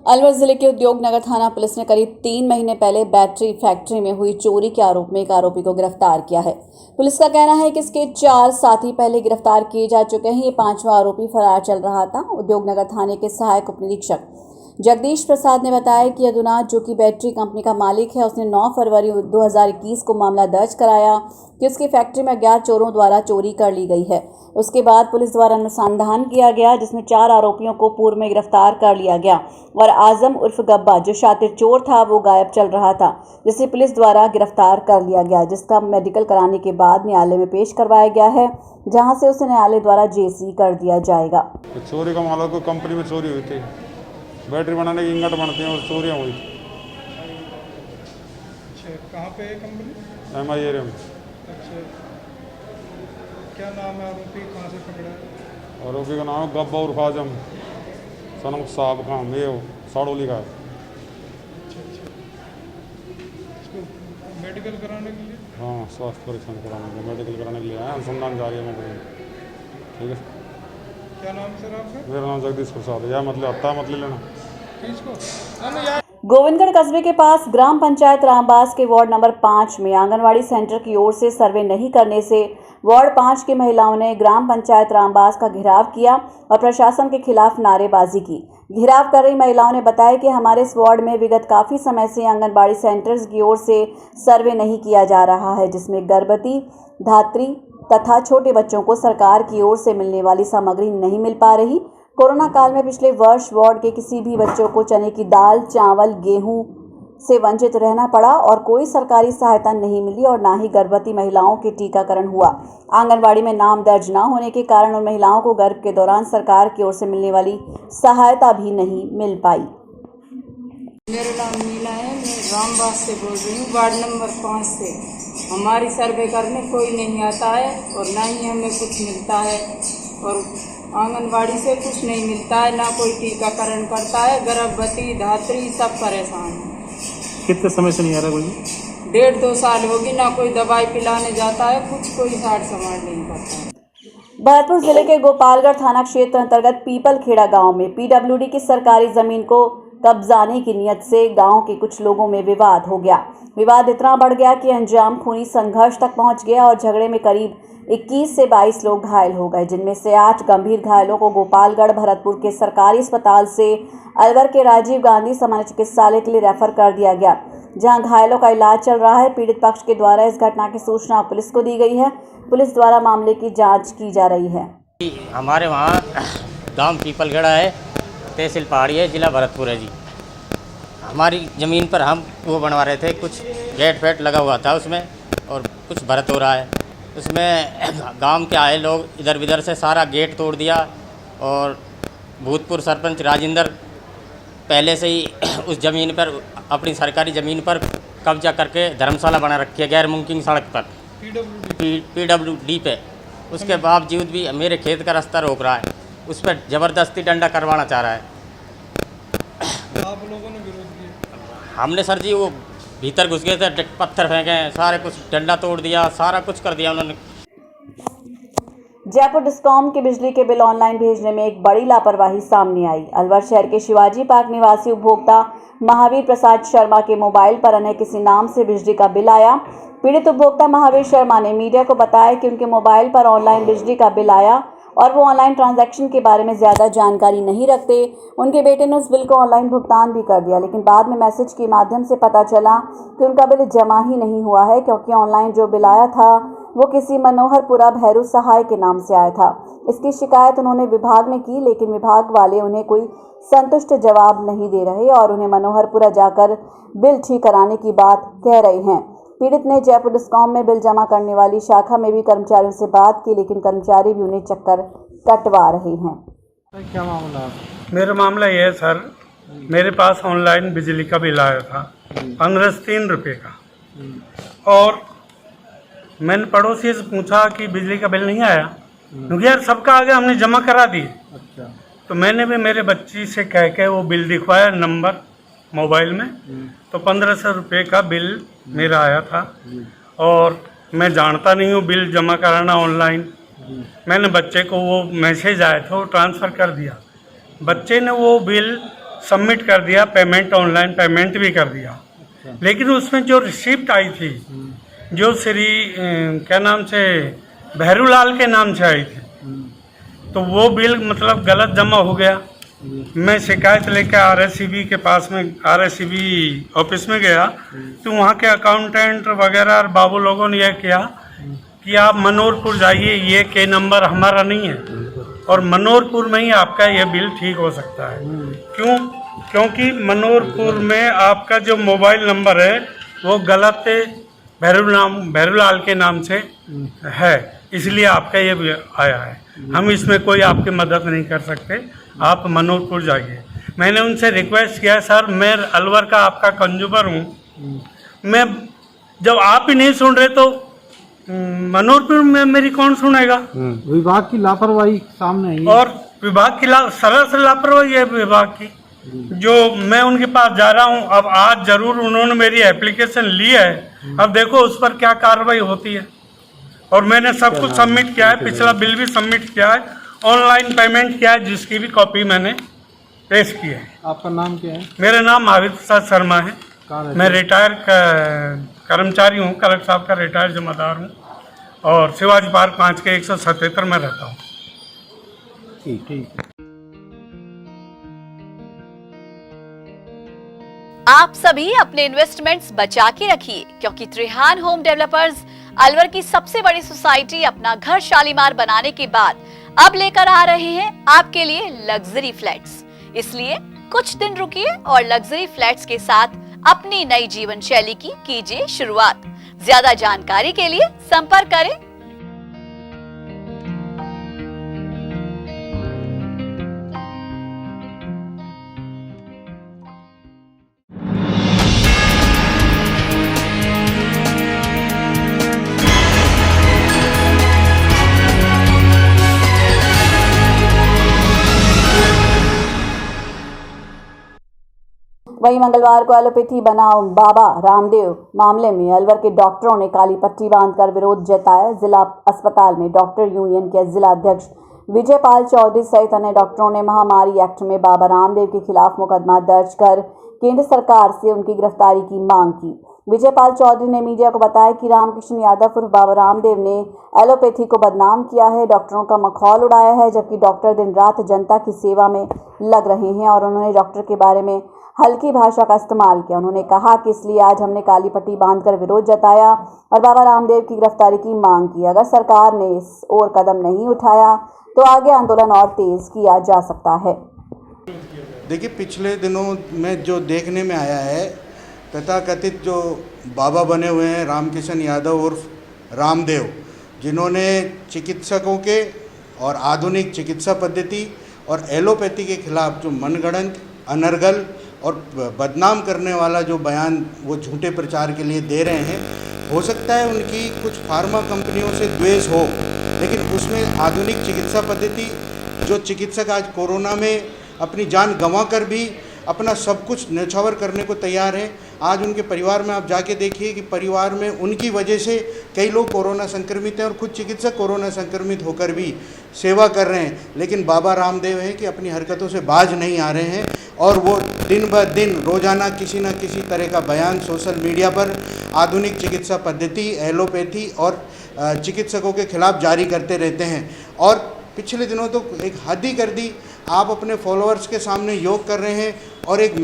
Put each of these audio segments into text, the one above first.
अलवर जिले के उद्योग नगर थाना पुलिस ने करीब 3 महीने पहले बैटरी फैक्ट्री में हुई चोरी के आरोप में एक आरोपी को गिरफ्तार किया है। पुलिस का कहना है कि इसके 4 साथी पहले गिरफ्तार किए जा चुके हैं। ये 5वां आरोपी फरार चल रहा था। उद्योग नगर थाने के सहायक उप निरीक्षक जगदीश प्रसाद ने बताया कि यदुनाथ, जो कि बैटरी कंपनी का मालिक है, उसने 9 फरवरी 2021 को मामला दर्ज कराया कि उसकी फैक्ट्री में अज्ञात चोरों द्वारा चोरी कर ली गई है। उसके बाद पुलिस द्वारा अनुसंधान किया गया, जिसमें 4 आरोपियों को पूर्व में गिरफ्तार कर लिया गया और आजम उर्फ गब्बा, जो शातिर चोर था, वो गायब चल रहा था, जिसे पुलिस द्वारा गिरफ्तार कर लिया गया, जिसका मेडिकल कराने के बाद न्यायालय में पेश करवाया गया है, जहां से उसे न्यायालय द्वारा जेसी कर दिया जाएगा। चोरी का मामला को कंपनी में चोरी हुई थी, बैटरी बनाने की इंगट बनती हैं और चोरियाँ हुई थी। अच्छा, कहाँ पे है कंपनी? MI एरिया में। अच्छा, क्या नाम है आरोपी, कहाँ से पकड़ा है? आरोपी का नाम है गब्बा उर्फ आजम, सनम साहब खां, ये साड़ोली का है। अच्छा, इसको मेडिकल कराने के लिए? हाँ, स्वास्थ्य परीक्षण कराने के लिए, मेडिकल कराने के लिए आया, अनुसंधान जारी है कंपनी में। ठीक है। क्या नाम सर आपका? मेरा नाम जगदीश प्रसाद है। यह मतलब हत्या मत ले लेना। गोविंदगढ़ कस्बे के पास ग्राम पंचायत रामबास के वार्ड नंबर 5 में आंगनवाड़ी सेंटर की ओर से सर्वे नहीं करने से वार्ड 5 की महिलाओं ने ग्राम पंचायत रामबास का घेराव किया और प्रशासन के खिलाफ नारेबाजी की। घेराव कर रही महिलाओं ने बताया कि हमारे इस वार्ड में विगत काफी समय से आंगनबाड़ी सेंटर्स की ओर से सर्वे नहीं किया जा रहा है, जिसमें गर्भवती, धात्री तथा छोटे बच्चों को सरकार की ओर से मिलने वाली सामग्री नहीं मिल पा रही। कोरोना काल में पिछले वर्ष वार्ड के किसी भी बच्चों को चने की दाल, चावल, गेहूं से वंचित रहना पड़ा और कोई सरकारी सहायता नहीं मिली और ना ही गर्भवती महिलाओं के टीकाकरण हुआ। आंगनवाड़ी में नाम दर्ज न होने के कारण उन महिलाओं को गर्भ के दौरान सरकार की ओर से मिलने वाली सहायता भी नहीं मिल पाई। मेरा नाम मीना है, मैं रामबास से बोल रही हूँ, वार्ड नंबर 5 से। हमारी सर्वे करने कोई नहीं आता है और ना ही हमें कुछ मिलता है और आंगनवाड़ी से कुछ नहीं मिलता है, ना कोई टीकाकरण करता है। गर्भवती, धात्री सब परेशान हैं। कितने समय से नहीं आ रहा कोई? 1.5-2 साल होगी, ना कोई दवाई पिलाने जाता है, कुछ कोई साठ समाज नहीं करता है। भरतपुर जिले के गोपालगढ़ थाना क्षेत्र अंतर्गत पीपलखेड़ा गांव में PWD की सरकारी जमीन को कब्जाने की नियत से गांव के कुछ लोगों में विवाद हो गया। विवाद इतना बढ़ गया कि अंजाम खूनी संघर्ष तक पहुंच गया और झगड़े में करीब 21 से 22 लोग घायल हो गए, जिनमें से 8 गंभीर घायलों को गोपालगढ़ भरतपुर के सरकारी अस्पताल से अलवर के राजीव गांधी सामान्य चिकित्सालय के लिए रेफर कर दिया गया, जहां घायलों का इलाज चल रहा है। पीड़ित पक्ष के द्वारा इस घटना की सूचना पुलिस को दी गई है। पुलिस द्वारा मामले की जाँच की जा रही है। हमारे वहाँ गाँव पीपलखेड़ा है, तहसील पहाड़ी है, जिला भरतपुर है जी। हमारी ज़मीन पर हम वो बनवा रहे थे, कुछ गेट वेट लगा हुआ था उसमें और कुछ भरत हो रहा है। उसमें गांव के आए लोग इधर उधर से सारा गेट तोड़ दिया और भूतपूर्व सरपंच राजेंद्र पहले से ही उस ज़मीन पर, अपनी सरकारी ज़मीन पर कब्जा करके धर्मशाला बना रखी है गैर मुमकिन सड़क पर, PWD पे। उसके बावजूद भी मेरे खेत का रास्ता रोक रहा है, उस पर ज़बरदस्ती डंडा करवाना चाह रहा है। आप लोगों ने विरोध किया? हमने सर जी वो भीतर घुस गए थे, पत्थर फेंके, सारे कुछ डंडा तोड़ दिया, सारा कुछ कर दिया उन्होंने। जयपुर डिस्कॉम के बिजली के बिल ऑनलाइन भेजने में एक बड़ी लापरवाही सामने आई। अलवर शहर के शिवाजी पार्क निवासी उपभोक्ता महावीर प्रसाद शर्मा के मोबाइल पर अन्य किसी नाम से बिजली का बिल आया। पीड़ित उपभोक्ता महावीर शर्मा ने मीडिया को बताया कि उनके मोबाइल पर ऑनलाइन बिजली का बिल आया और वो ऑनलाइन ट्रांजैक्शन के बारे में ज़्यादा जानकारी नहीं रखते। उनके बेटे ने उस बिल को ऑनलाइन भुगतान भी कर दिया, लेकिन बाद में मैसेज के माध्यम से पता चला कि उनका बिल जमा ही नहीं हुआ है, क्योंकि ऑनलाइन जो बिल आया था वो किसी मनोहरपुरा भैरू सहाय के नाम से आया था। इसकी शिकायत उन्होंने विभाग में की, लेकिन विभाग वाले उन्हें कोई संतुष्ट जवाब नहीं दे रहे और उन्हें मनोहरपुरा जाकर बिल ठीक कराने की बात कह रहे हैं। पीड़ित ने जयपुर डिस्कॉम में बिल जमा करने वाली शाखा में भी कर्मचारियों से बात की, लेकिन कर्मचारी भी उन्हें चक्कर कटवा रहे हैं। क्या मामला है? मेरा मामला ये है सर, मेरे पास ऑनलाइन बिजली का बिल आया था 1503 रुपये का, और मैंने पड़ोसी से पूछा कि बिजली का बिल नहीं आया, क्योंकि यार सबका आगे हमने जमा करा दिए। अच्छा, तो मैंने भी मेरे बच्ची से कह के वो बिल दिखवाया नंबर मोबाइल में, तो 1500 रुपये का बिल मेरा आया था और मैं जानता नहीं हूँ बिल जमा कराना ऑनलाइन। मैंने बच्चे को वो मैसेज आया था वो ट्रांसफ़र कर दिया। बच्चे ने वो बिल सबमिट कर दिया, पेमेंट ऑनलाइन पेमेंट भी कर दिया। लेकिन उसमें जो रिसिप्ट आई थी, जो श्री क्या नाम से भैरूलाल के नाम से आई थी, तो वो बिल मतलब गलत जमा हो गया। मैं शिकायत लेकर आरएससीबी के पास में, आरएससीबी ऑफिस में गया, तो वहाँ के अकाउंटेंट वगैरह और बाबू लोगों ने यह किया कि आप मनोरपुर जाइए, ये के नंबर हमारा नहीं है और मनोरपुर में ही आपका ये बिल ठीक हो सकता है। क्यों? क्योंकि मनोरपुर में आपका जो मोबाइल नंबर है वो गलत भैरूलाल के नाम से है, इसलिए आपका ये बिल आया है। हम इसमें कोई आपकी मदद नहीं कर सकते, आप मनोरपुर जाइए। मैंने उनसे रिक्वेस्ट किया, सर मैं अलवर का आपका कंज्यूमर हूँ, मैं जब आप ही नहीं सुन रहे तो मनोरपुर में मेरी कौन सुनेगा? विभाग की लापरवाही सामने आई है। और विभाग की सरल लापरवाही है विभाग की, जो मैं उनके पास जा रहा हूँ। अब आज जरूर उन्होंने मेरी एप्लीकेशन ली है, अब देखो उस पर क्या कार्रवाई होती है। और मैंने सब कुछ सबमिट किया है, पिछला बिल भी सबमिट किया है, ऑनलाइन पेमेंट किया है, जिसकी भी कॉपी मैंने पेश की है। आपका नाम क्या है? मेरा नाम महावीर प्रसाद शर्मा है। मैं रिटायर कर्मचारी हूँ, कलेक्टर साहब का रिटायर जिम्मेदार हूँ और शिवाजी पार्क 5 के 177 में रहता हूँ। ठीक। आप सभी अपने इन्वेस्टमेंट्स बचा के रखिए, क्योंकि त्रिहान होम डेवलपर्स अलवर की सबसे बड़ी सोसाइटी अपना घर शालीमार बनाने के बाद अब लेकर आ रहे हैं आपके लिए लग्जरी फ्लैट्स। इसलिए कुछ दिन रुकिए और लग्जरी फ्लैट्स के साथ अपनी नई जीवन शैली की कीजिए शुरुआत। ज्यादा जानकारी के लिए संपर्क करें। वहीं मंगलवार को एलोपैथी बनाम बाबा रामदेव मामले में अलवर के डॉक्टरों ने काली पट्टी बांधकर विरोध जताया। जिला अस्पताल में डॉक्टर यूनियन के जिला अध्यक्ष विजयपाल चौधरी सहित अन्य डॉक्टरों ने महामारी एक्ट में बाबा रामदेव के खिलाफ मुकदमा दर्ज कर केंद्र सरकार से उनकी गिरफ्तारी की मांग की। विजयपाल चौधरी ने मीडिया को बताया कि रामकृष्ण यादव उर्फ बाबा रामदेव ने एलोपैथी को बदनाम किया है, डॉक्टरों का मखौल उड़ाया है, जबकि डॉक्टर दिन रात जनता की सेवा में लग रहे हैं और उन्होंने डॉक्टर के बारे में हल्की भाषा का इस्तेमाल किया। उन्होंने कहा कि इसलिए आज हमने काली पट्टी बांधकर विरोध जताया और बाबा रामदेव की गिरफ्तारी की मांग की। अगर सरकार ने इस ओर कदम नहीं उठाया तो आगे आंदोलन और तेज किया जा सकता है। देखिए, पिछले दिनों में जो देखने में आया है, तथाकथित जो बाबा बने हुए हैं रामकृष्ण यादव उर्फ रामदेव, जिन्होंने चिकित्सकों के और आधुनिक चिकित्सा पद्धति और एलोपैथी के खिलाफ जो मनगढ़ंत, अनर्गल और बदनाम करने वाला जो बयान वो झूठे प्रचार के लिए दे रहे हैं, हो सकता है उनकी कुछ फार्मा कंपनियों से द्वेष हो, लेकिन उसमें आधुनिक चिकित्सा पद्धति, जो चिकित्सक आज कोरोना में अपनी जान गंवाकर भी अपना सब कुछ न्यौछावर करने को तैयार है। आज उनके परिवार में आप जाके देखिए कि परिवार में उनकी वजह से कई लोग कोरोना संक्रमित हैं और खुद चिकित्सक कोरोना संक्रमित होकर भी सेवा कर रहे हैं, लेकिन बाबा रामदेव हैं कि अपनी हरकतों से बाज नहीं आ रहे हैं और वो दिन ब दिन रोज़ाना किसी न किसी तरह का बयान सोशल मीडिया पर आधुनिक चिकित्सा पद्धति, एलोपैथी और चिकित्सकों के खिलाफ जारी करते रहते हैं। और पिछले दिनों तो एक हद ही कर दी, आप अपने फॉलोअर्स के सामने योग कर रहे हैं और एक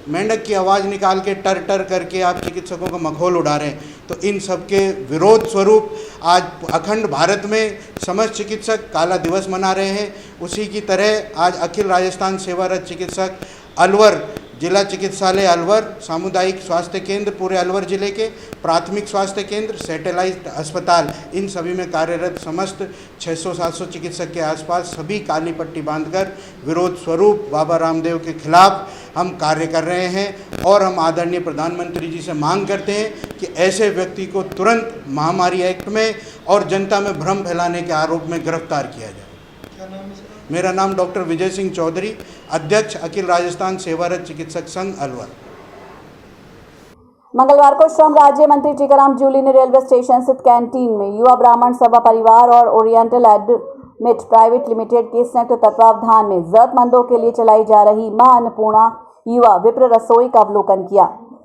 मेंढक की आवाज़ निकाल के टर टर करके आप चिकित्सकों का मखौल उड़ा रहे हैं। तो इन सब के विरोध स्वरूप आज अखंड भारत में समस्त चिकित्सक काला दिवस मना रहे हैं। उसी की तरह आज अखिल राजस्थान सेवारत चिकित्सक अलवर, जिला चिकित्सालय अलवर, सामुदायिक स्वास्थ्य केंद्र पूरे अलवर जिले के, प्राथमिक स्वास्थ्य केंद्र, सैटेलाइट अस्पताल, इन सभी में कार्यरत समस्त 600-700 चिकित्सक के आसपास सभी काली पट्टी बांधकर विरोध स्वरूप बाबा रामदेव के खिलाफ हम कार्य कर रहे हैं। और हम आदरणीय प्रधानमंत्री जी से मांग करते हैं कि ऐसे व्यक्ति को तुरंत महामारी एक्ट में और जनता में भ्रम फैलाने के आरोप में गिरफ्तार किया जाए। क्या नाम है सर? मेरा नाम डॉक्टर विजय सिंह चौधरी, अध्यक्ष अखिल राजस्थान सेवारत चिकित्सक संघ अलवर। मंगलवार को श्रम राज्य मंत्री टीकाराम जूली ने रेलवे स्टेशन स्थित कैंटीन में युवा ब्राह्मण सभा परिवार और ओरिएंटल मिट प्राइवेट लिमिटेड के संयुक्त तत्वावधान में जरूरतमंदों के लिए चलाई जा रही मां अन्नपूर्णा युवा विप्र रसोई का अवलोकन किया।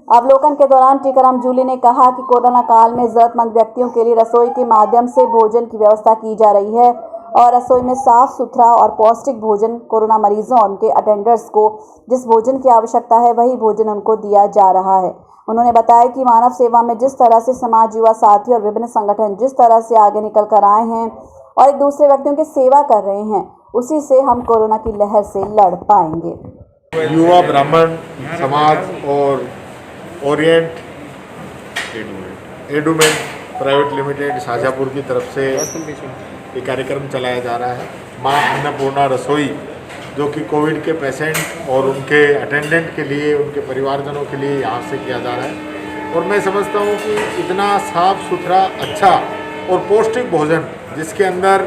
अवलोकन के दौरान टीकाराम जूली ने कहा कि कोरोना काल में जरूरतमंद व्यक्तियों के लिए रसोई के माध्यम से भोजन की व्यवस्था की जा रही है और रसोई में साफ सुथरा और पौष्टिक भोजन कोरोना मरीजों और उनके अटेंडर्स को जिस भोजन की आवश्यकता है वही भोजन उनको दिया जा रहा है। उन्होंने बताया कि मानव सेवा में जिस तरह से समाज, युवा साथी और विभिन्न संगठन जिस तरह से आगे निकल कर आए हैं और एक दूसरे व्यक्तियों की सेवा कर रहे हैं, उसी से हम कोरोना की लहर से लड़ पाएंगे। युवा ब्राह्मण समाज और ओरिएंट एडुमेंट प्राइवेट लिमिटेड शाजापुर की तरफ से ये कार्यक्रम चलाया जा रहा है। मां अन्नपूर्णा रसोई, जो कि कोविड के पेशेंट और उनके अटेंडेंट के लिए, उनके परिवारजनों के लिए यहाँ से किया जा रहा है। और मैं समझता हूँ कि इतना साफ सुथरा, अच्छा और पौष्टिक भोजन, जिसके अंदर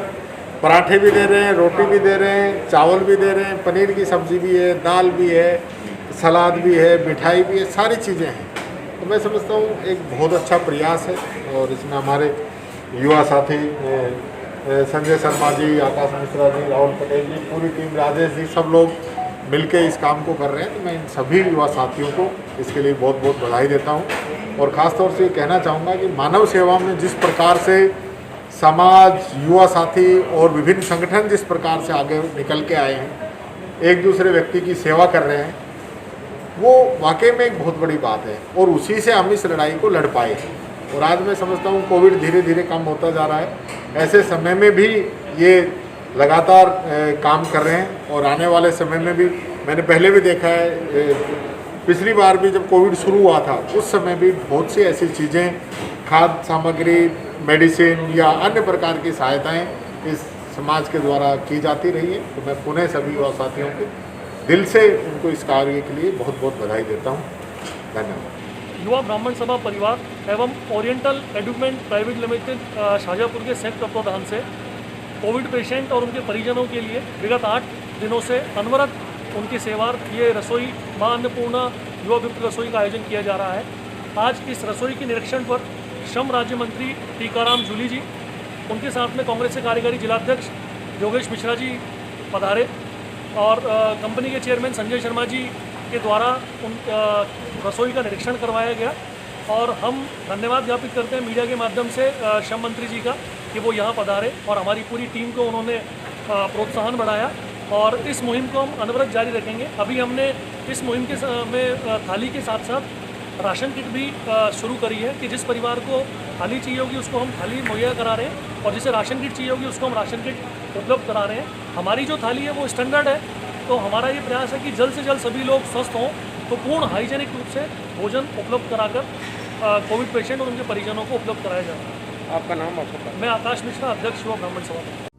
पराठे भी दे रहे हैं, रोटी भी दे रहे हैं, चावल भी दे रहे हैं, पनीर की सब्ज़ी भी है, दाल भी है, सलाद भी है, मिठाई भी है, सारी चीज़ें हैं। तो मैं समझता हूँ एक बहुत अच्छा प्रयास है। और इसमें हमारे युवा साथी संजय शर्मा जी, आकाश मिश्रा जी, राहुल पटेल जी, पूरी टीम, राजेश जी, सब लोग मिलके इस काम को कर रहे हैं। तो मैं इन सभी युवा साथियों को इसके लिए बहुत बहुत बधाई देता हूँ। और ख़ास तौर से ये कहना चाहूँगा कि मानव सेवा में जिस प्रकार से समाज, युवा साथी और विभिन्न संगठन जिस प्रकार से आगे निकल के आए हैं, एक दूसरे व्यक्ति की सेवा कर रहे हैं, वो वाकई में एक बहुत बड़ी बात है। और उसी से हम इस लड़ाई को लड़ पाए। और आज मैं समझता हूँ कोविड धीरे धीरे कम होता जा रहा है। ऐसे समय में भी ये लगातार काम कर रहे हैं। और आने वाले समय में भी, मैंने पहले भी देखा है, पिछली बार भी जब कोविड शुरू हुआ था उस समय भी बहुत सी ऐसी चीज़ें, खाद्य सामग्री, मेडिसिन या अन्य प्रकार की सहायताएं इस समाज के द्वारा की जाती रही है। तो मैं पुनः सभी युवा साथियों के दिल से उनको इस कार्य के लिए बहुत बहुत बधाई देता हूँ। धन्यवाद। युवा ब्राह्मण सभा परिवार एवं ओरिएंटल एडुमेंट प्राइवेट लिमिटेड शाजापुर के संयुक्त तत्वावधान से कोविड पेशेंट और उनके परिजनों के लिए विगत 8 दिनों से अनवरत उनकी सेवार्थ ये रसोई मां अन्नपूर्णा युवा विप्र रसोई का आयोजन किया जा रहा है। आज इस रसोई के निरीक्षण पर श्रम राज्य मंत्री टीकाराम जूली जी, उनके साथ में कांग्रेस के कार्यकारी जिलाध्यक्ष योगेश मिश्रा जी पधारे और कंपनी के चेयरमैन संजय शर्मा जी के द्वारा उन रसोई का निरीक्षण करवाया गया। और हम धन्यवाद ज्ञापित करते हैं मीडिया के माध्यम से श्रम मंत्री जी का कि वो यहाँ पधारे और हमारी पूरी टीम को उन्होंने प्रोत्साहन बढ़ाया। और इस मुहिम को हम अनवरत जारी रखेंगे। अभी हमने इस मुहिम के में थाली के साथ साथ राशन किट भी शुरू करी है कि जिस परिवार को थाली चाहिए होगी उसको हम थाली मुहैया करा रहे हैं और जिसे राशन किट चाहिए होगी उसको हम राशन किट उपलब्ध करा रहे हैं। हमारी जो थाली है वो स्टैंडर्ड है। तो हमारा ये प्रयास है कि जल्द से जल्द सभी लोग स्वस्थ हों, तो पूर्ण हाइजेनिक रूप से भोजन उपलब्ध कराकर कोविड पेशेंट और उनके परिजनों को उपलब्ध कराया जाए। आपका नाम? मैं आकाश मिश्रा, अध्यक्ष युवा ब्राह्मण सभा।